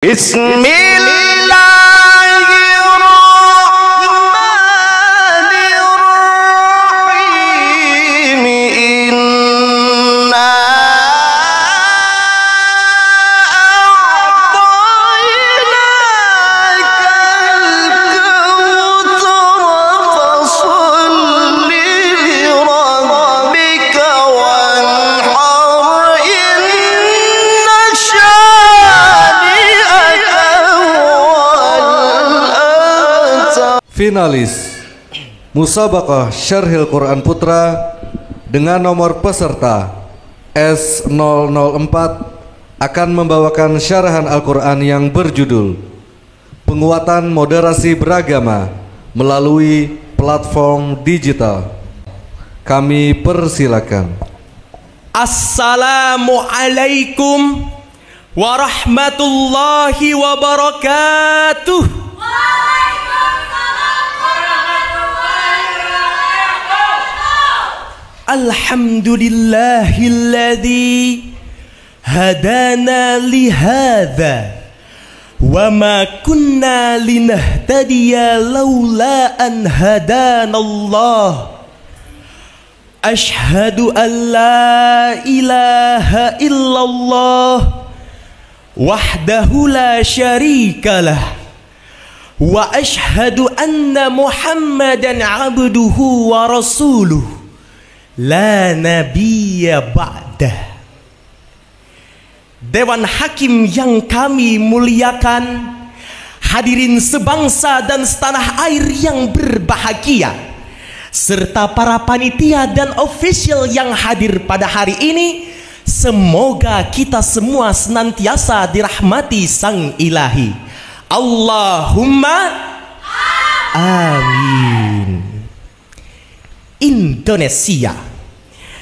Bismillahirrahmanirrahim. Inna a'tainakal kautsar fasholli li rabbika wanhar inna syani'aka huwal abtar. Finalis Musabaqah Syarhil Quran Putra dengan nomor peserta S004 akan membawakan syarahan Al-Quran yang berjudul Penguatan Moderasi Beragama melalui Platform Digital. Kami persilakan. Assalamualaikum warahmatullahi wabarakatuh. Alhamdulillahilladzi hadana lihadza wa ma kunna linahtadiya laula an hadanallah. Ashhadu an la ilaha illallah wahdahu la syarikalah wa ashhadu anna Muhammadan abduhu wa rasuluh la nabiyya ba'dah. Dewan Hakim yang kami muliakan, hadirin sebangsa dan setanah air yang berbahagia, serta para panitia dan official yang hadir pada hari ini, semoga kita semua senantiasa dirahmati Sang Ilahi. Allahumma amin. Indonesia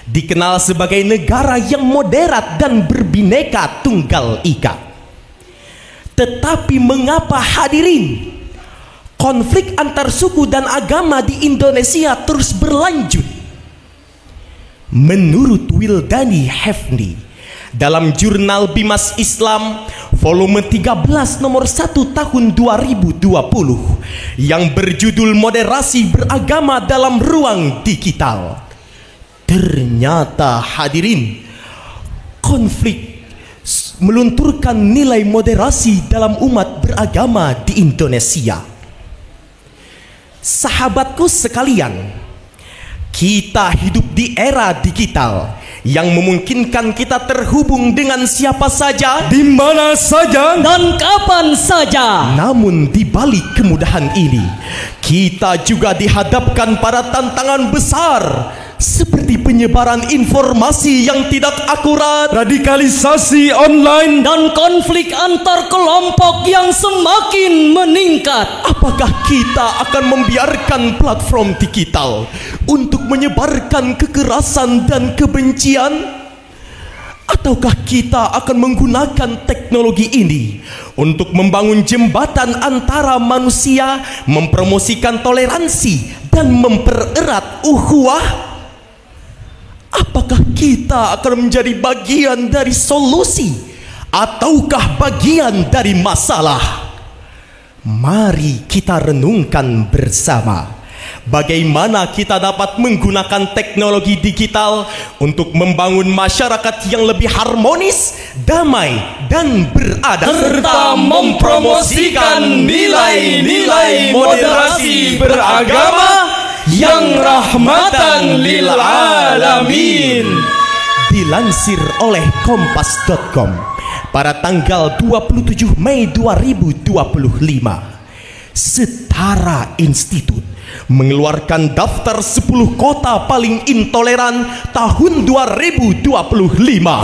dikenal sebagai negara yang moderat dan berbineka tunggal ika. Tetapi mengapa hadirin, konflik antar suku dan agama di Indonesia terus berlanjut? Menurut Wildani Hefni dalam jurnal Bimas Islam volume 13 nomor 1 tahun 2020 yang berjudul Moderasi Beragama dalam Ruang Digital, ternyata hadirin, konflik melunturkan nilai moderasi dalam umat beragama di Indonesia. Sahabatku sekalian, kita hidup di era digital yang memungkinkan kita terhubung dengan siapa saja, di mana saja, dan kapan saja. Namun di balik kemudahan ini, kita juga dihadapkan pada tantangan besar seperti penyebaran informasi yang tidak akurat, radikalisasi online, dan konflik antar kelompok yang semakin meningkat. Apakah kita akan membiarkan platform digital untuk menyebarkan kekerasan dan kebencian? Ataukah kita akan menggunakan teknologi ini untuk membangun jembatan antara manusia, mempromosikan toleransi, dan mempererat ukhuwah? Apakah kita akan menjadi bagian dari solusi ataukah bagian dari masalah? Mari kita renungkan bersama bagaimana kita dapat menggunakan teknologi digital untuk membangun masyarakat yang lebih harmonis, damai, dan beradab, serta mempromosikan nilai-nilai moderasi beragama yang rahmatan lil alamin. Dilansir oleh kompas.com pada tanggal 27 Mei 2025, Setara Institut mengeluarkan daftar 10 kota paling intoleran tahun 2025.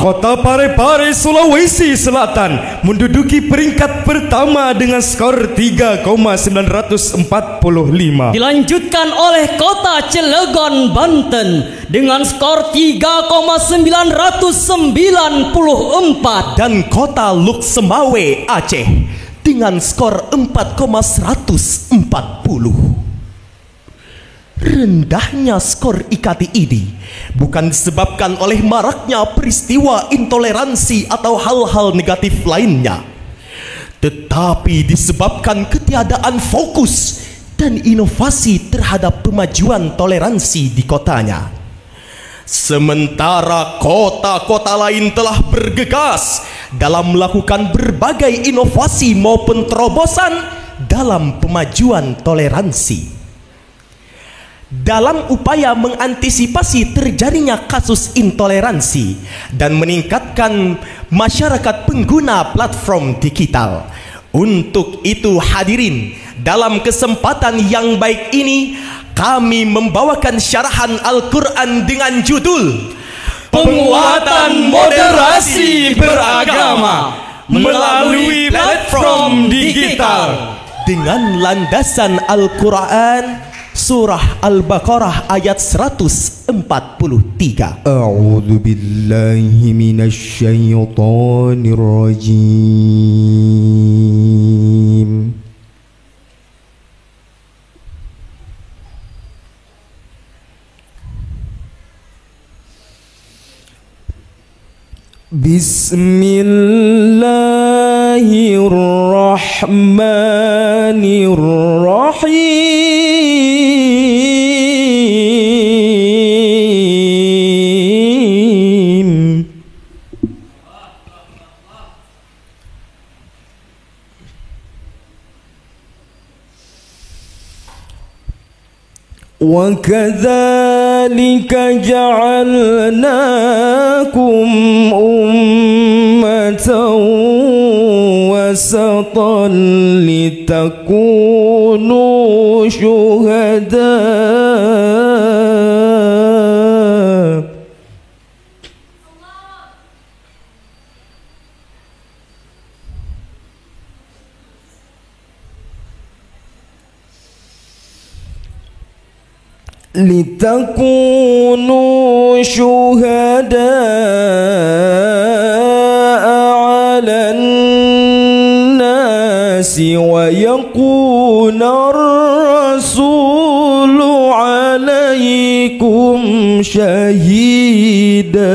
Kota Parepare, Sulawesi Selatan menduduki peringkat pertama dengan skor 3,945. Dilanjutkan oleh Kota Cilegon, Banten dengan skor 3,994. Dan Kota Luksemawe, Aceh dengan skor 4,140. Rendahnya skor IKT ini bukan disebabkan oleh maraknya peristiwa intoleransi atau hal-hal negatif lainnya, tetapi disebabkan ketiadaan fokus dan inovasi terhadap pemajuan toleransi di kotanya. Sementara kota-kota lain telah bergegas dalam melakukan berbagai inovasi maupun terobosan dalam pemajuan toleransi. Dalam upaya mengantisipasi terjadinya kasus intoleransi dan meningkatkan masyarakat pengguna platform digital. Untuk itu hadirin, dalam kesempatan yang baik ini kami membawakan syarahan Al-Quran dengan judul Penguatan Moderasi Beragama melalui platform digital dengan landasan Al-Quran Surah Al-Baqarah ayat 143. A'udzu billahi minasy syaithanir rajim. Bismillahirrahmanirrahim. Wa kadzalika ja'alnakum ummatan wasatan litakunu syuhada. Litakunu syuhada'a 'alan nasi wa yakuna ar-rasulu 'alaikum syahida.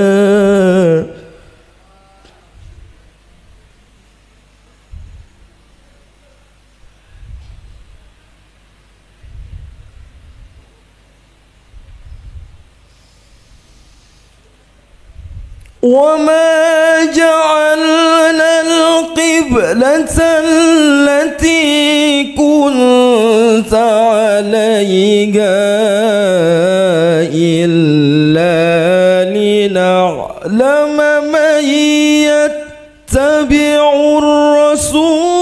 وما جعلنا القبلة التي كنت عليها إلا لنعلم من يتبع الرسول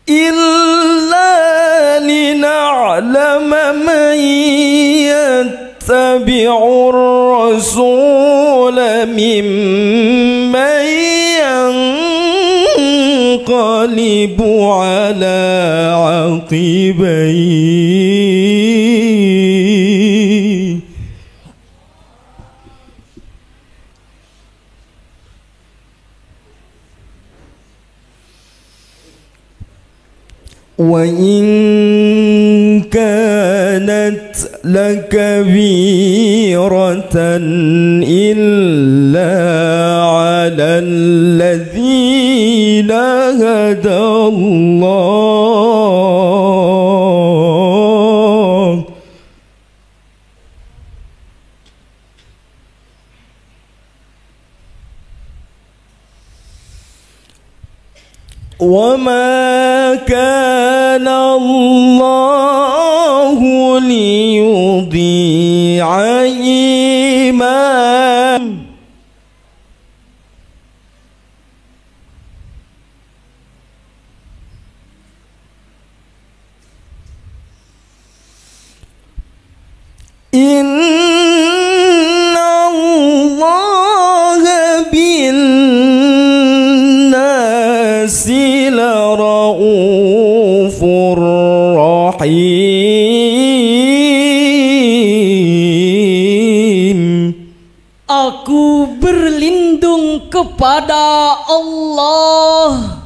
إلا لنعلم من يتبع الرسول ممن ينقلب على عقبيه. وإن كانت لكبيرة إلا على الذين هدى الله وما كان الله ليضيع إيمانكم إن الله بالناس لرؤوف رحيم. Aku berlindung kepada Allah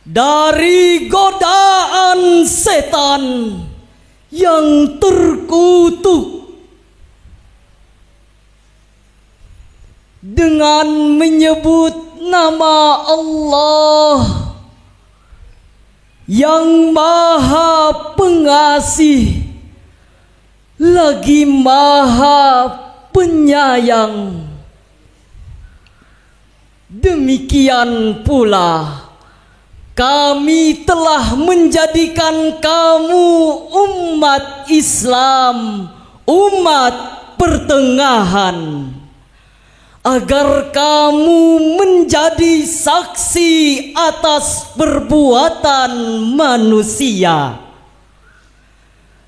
dari godaan setan yang terkutuk dengan menyebut nama Allah yang Maha Pengasih lagi Maha Penyayang. Demikian pula kami telah menjadikan kamu umat Islam, umat pertengahan, agar kamu menjadi saksi atas perbuatan manusia,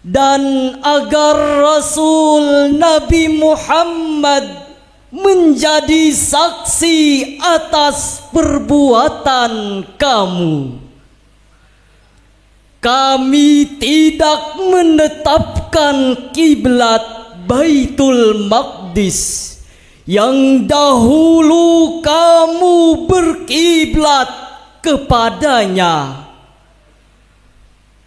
dan agar Rasul Nabi Muhammad menjadi saksi atas perbuatan kamu. Kami tidak menetapkan kiblat Baitul Maqdis yang dahulu kamu berkiblat kepadanya,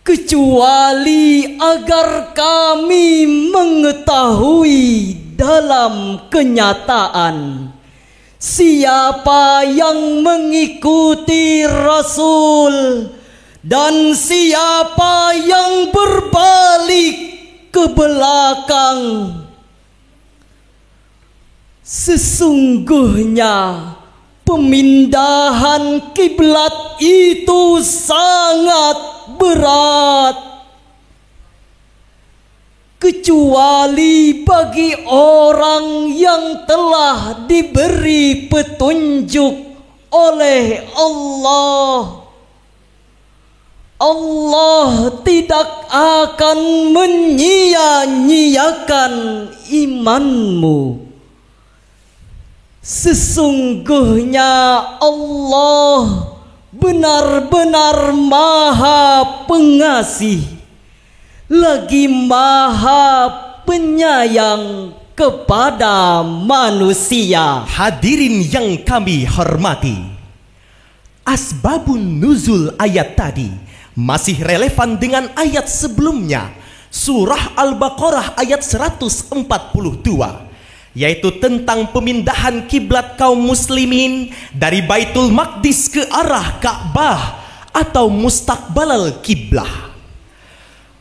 kecuali agar kami mengetahui dalam kenyataan siapa yang mengikuti Rasul dan siapa yang berbalik ke belakang. Sesungguhnya pemindahan kiblat itu sangat berat, kecuali bagi orang yang telah diberi petunjuk oleh Allah. Allah tidak akan menyia-nyiakan imanmu. Sesungguhnya Allah benar-benar Maha Pengasih lagi Maha Penyayang kepada manusia. Hadirin yang kami hormati, asbabun nuzul ayat tadi masih relevan dengan ayat sebelumnya, surah Al-Baqarah ayat 142, yaitu tentang pemindahan kiblat kaum muslimin dari Baitul Maqdis ke arah Ka'bah atau mustaqbalal kiblah.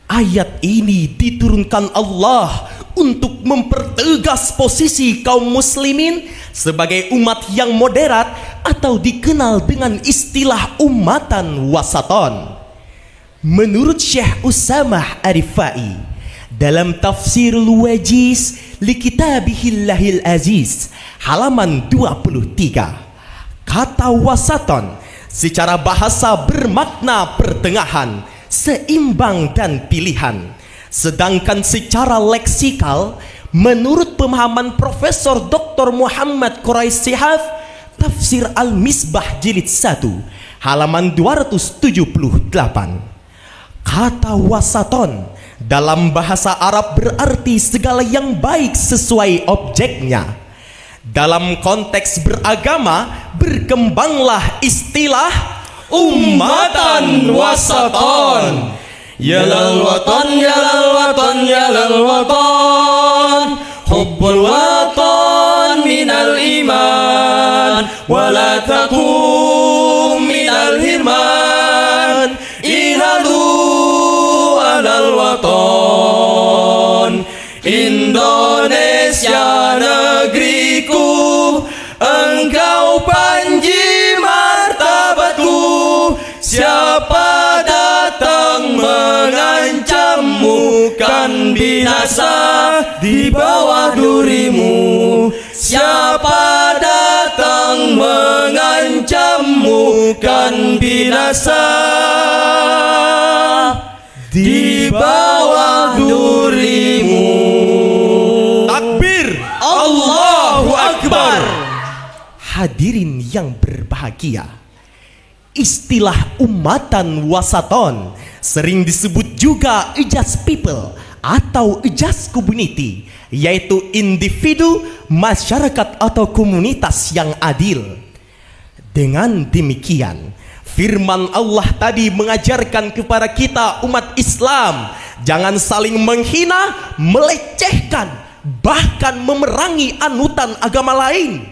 Ayat ini diturunkan Allah untuk mempertegas posisi kaum muslimin sebagai umat yang moderat atau dikenal dengan istilah umatan wasaton. Menurut Syekh Usamah Arifai dalam Tafsirul Wajiz li Kitabihillahil Aziz halaman 23, kata wasaton secara bahasa bermakna pertengahan, seimbang dan pilihan. Sedangkan secara leksikal, menurut pemahaman Profesor Dr. Muhammad Quraish Shihab, Tafsir Al-Misbah Jilid 1 halaman 278, kata wasaton dalam bahasa Arab berarti segala yang baik sesuai objeknya. Dalam konteks beragama, berkembanglah istilah umatan wasaton. Ya lal watan, ya lal watan, ya lal watan, hubbul watan minal iman, wala takum minal hirman, ihadu alal watan. Indonesia negeriku, engkau panji martabatku. Siapa datang mengancammu, kan binasa di bawah durimu. Siapa datang mengancammu, kan binasa di bawah durimu. Takbir, Allahu Akbar. Hadirin yang berbahagia, istilah umatan wasaton sering disebut juga adjust people atau adjust community, yaitu individu, masyarakat atau komunitas yang adil. Dengan demikian, Firman Allah tadi mengajarkan kepada kita umat Islam, jangan saling menghina, melecehkan, bahkan memerangi anutan agama lain.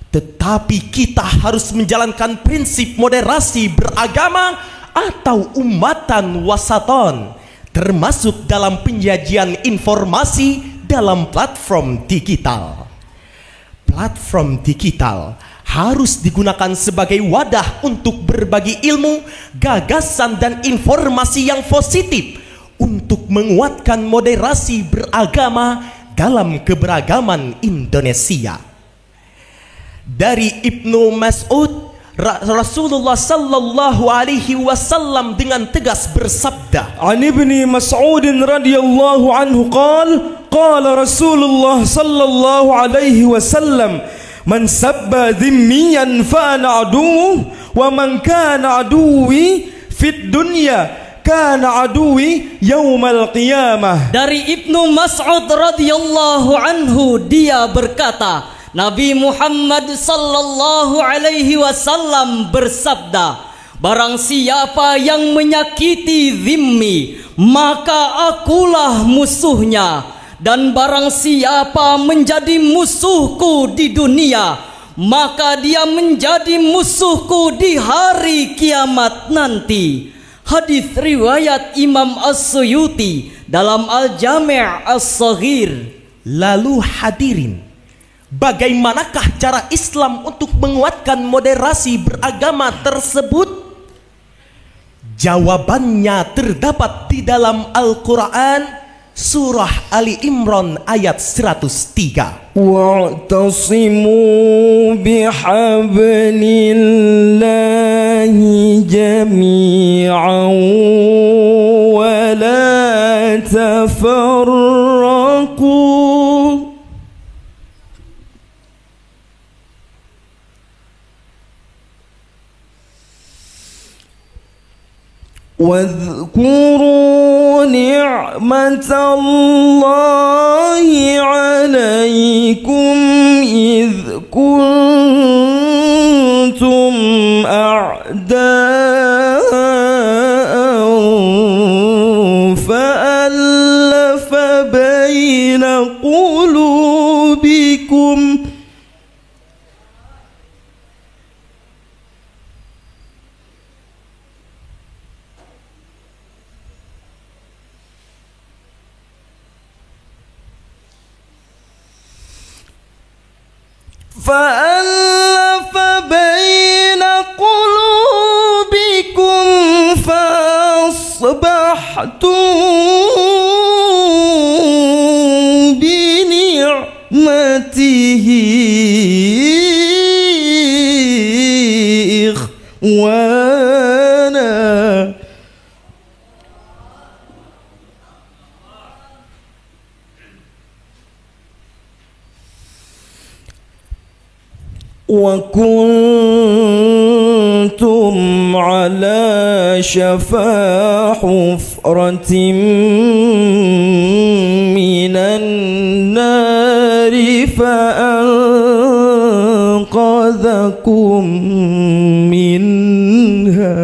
Tetapi kita harus menjalankan prinsip moderasi beragama atau umatan wasaton, termasuk dalam penyajian informasi dalam platform digital. Platform digital harus digunakan sebagai wadah untuk berbagi ilmu, gagasan dan informasi yang positif untuk menguatkan moderasi beragama dalam keberagaman Indonesia. Dari Ibnu Mas'ud, Rasulullah sallallahu alaihi wasallam dengan tegas bersabda, An Ibni Mas'ud radhiyallahu anhu qala Rasulullah sallallahu alaihi wasallam, man sabba dhimmiyan fa ana aduwwuh wa man kana aduwwi fid dunya kana aduwwi yaumal qiyamah. Dari Ibnu Mas'ud radhiyallahu anhu, dia berkata, Nabi Muhammad sallallahu alaihi wasallam bersabda, barang siapa yang menyakiti zimmi, maka akulah musuhnya, dan barang siapa menjadi musuhku di dunia, maka dia menjadi musuhku di hari kiamat nanti. Hadis riwayat Imam As-Suyuti dalam Al-Jami' As-Saghir. Lalu hadirin, bagaimanakah cara Islam untuk menguatkan moderasi beragama tersebut? Jawabannya terdapat di dalam Al-Quran, surah Ali Imran ayat 103. Wa'tasimu bihablillahi jami'an wa la tafarraqu. واذكروا نعمة الله عليكم إذ كنتم أعداء فألف بين قلوبكم فألف بين قلوبكم فأصبحتم بنعمته إخوانا. وكنتم على شفا حفرة من النار فأنقذكم منها.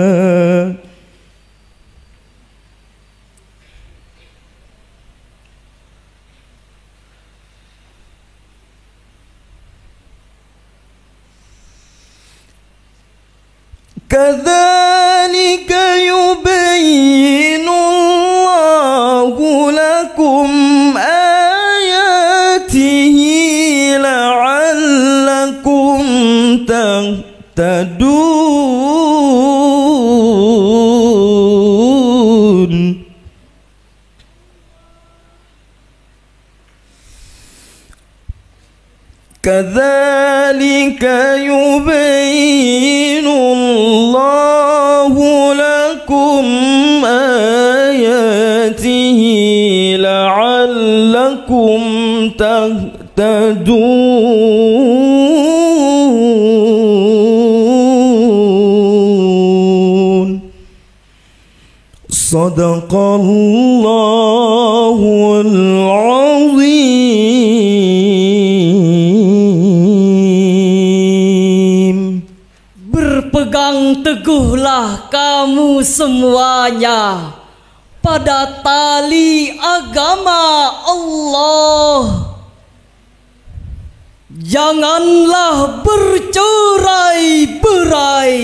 كذلك يبين الله لكم آياته لعلكم تهتدون. كذلك يبين الله لكم آياته لعلكم تهتدون. صدق الله العظيم. Berpegang teguhlah Ikatlah kamu semuanya pada tali agama Allah. Janganlah bercerai-berai,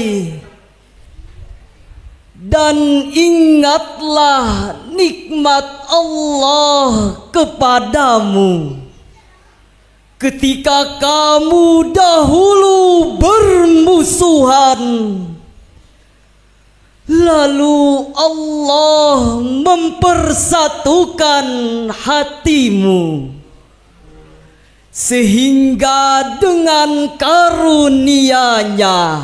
dan ingatlah nikmat Allah kepadamu ketika kamu dahulu bermusuhan, lalu Allah mempersatukan hatimu, sehingga dengan karunia-Nya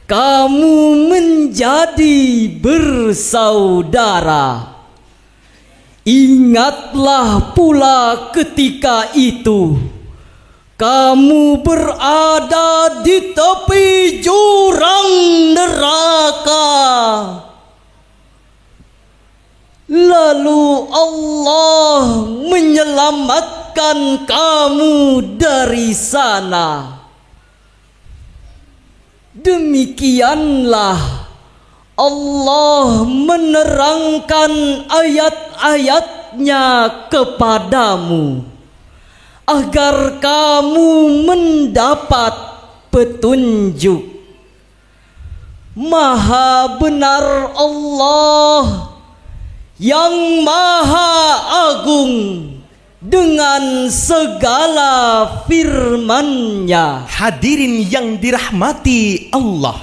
kamu menjadi bersaudara. Ingatlah pula ketika itu kamu berada di tepi jurang neraka, lalu Allah menyelamatkan kamu dari sana. Demikianlah Allah menerangkan ayat-ayat-Nya kepadamu agar kamu mendapat petunjuk. Maha benar Allah yang maha agung dengan segala firman-Nya. Hadirin yang dirahmati Allah,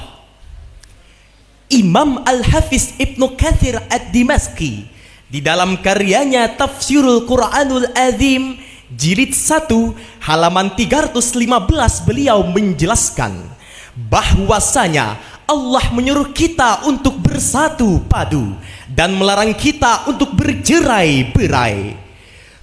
Imam Al-Hafiz Ibnu Katsir Ad-Dimashqi di dalam karyanya Tafsirul Quranul Azim jilid 1 halaman 315 beliau menjelaskan bahwasanya Allah menyuruh kita untuk bersatu padu dan melarang kita untuk bercerai-berai.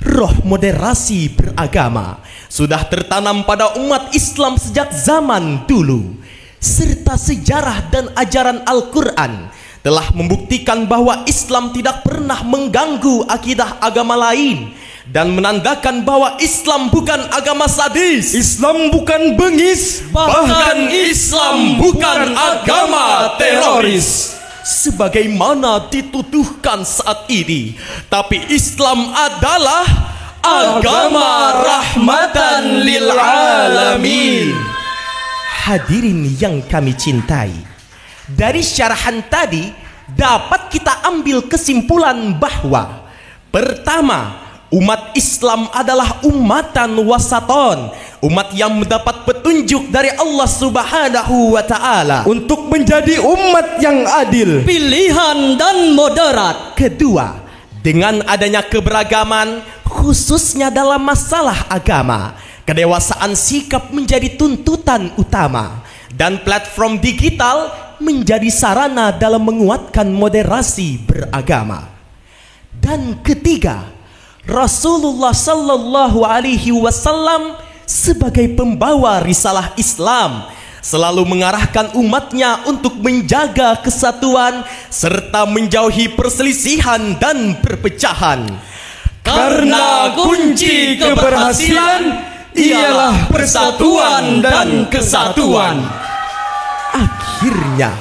Roh moderasi beragama sudah tertanam pada umat Islam sejak zaman dulu, serta sejarah dan ajaran Al-Quran telah membuktikan bahwa Islam tidak pernah mengganggu akidah agama lain dan menandakan bahwa Islam bukan agama sadis, Islam bukan bengis, bahkan Islam bukan agama teroris sebagaimana dituduhkan saat ini. Tapi Islam adalah agama rahmatan lil alamin. Hadirin yang kami cintai, dari syarahan tadi dapat kita ambil kesimpulan bahwa pertama, umat Islam adalah umatan wasaton, umat yang mendapat petunjuk dari Allah Subhanahu wa Ta'ala untuk menjadi umat yang adil, pilihan dan moderat. Kedua, dengan adanya keberagaman khususnya dalam masalah agama, kedewasaan sikap menjadi tuntutan utama dan platform digital menjadi sarana dalam menguatkan moderasi beragama. Dan ketiga, Rasulullah Sallallahu Alaihi Wasallam sebagai pembawa risalah Islam selalu mengarahkan umatnya untuk menjaga kesatuan serta menjauhi perselisihan dan perpecahan. Karena kunci keberhasilan ialah persatuan dan kesatuan. Akhirnya,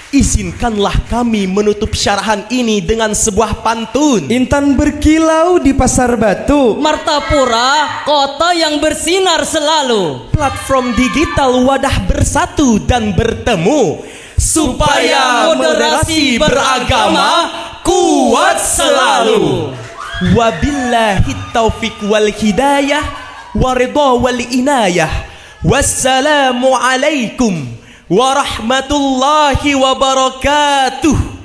izinkanlah kami menutup syarahan ini dengan sebuah pantun. Intan berkilau di pasar batu, Martapura, kota yang bersinar selalu. Platform digital wadah bersatu dan bertemu Supaya moderasi beragama kuat selalu. Wabillahi taufiq wal hidayah waridha wal inayah. Wassalamu alaikum warahmatullahi wabarakatuh.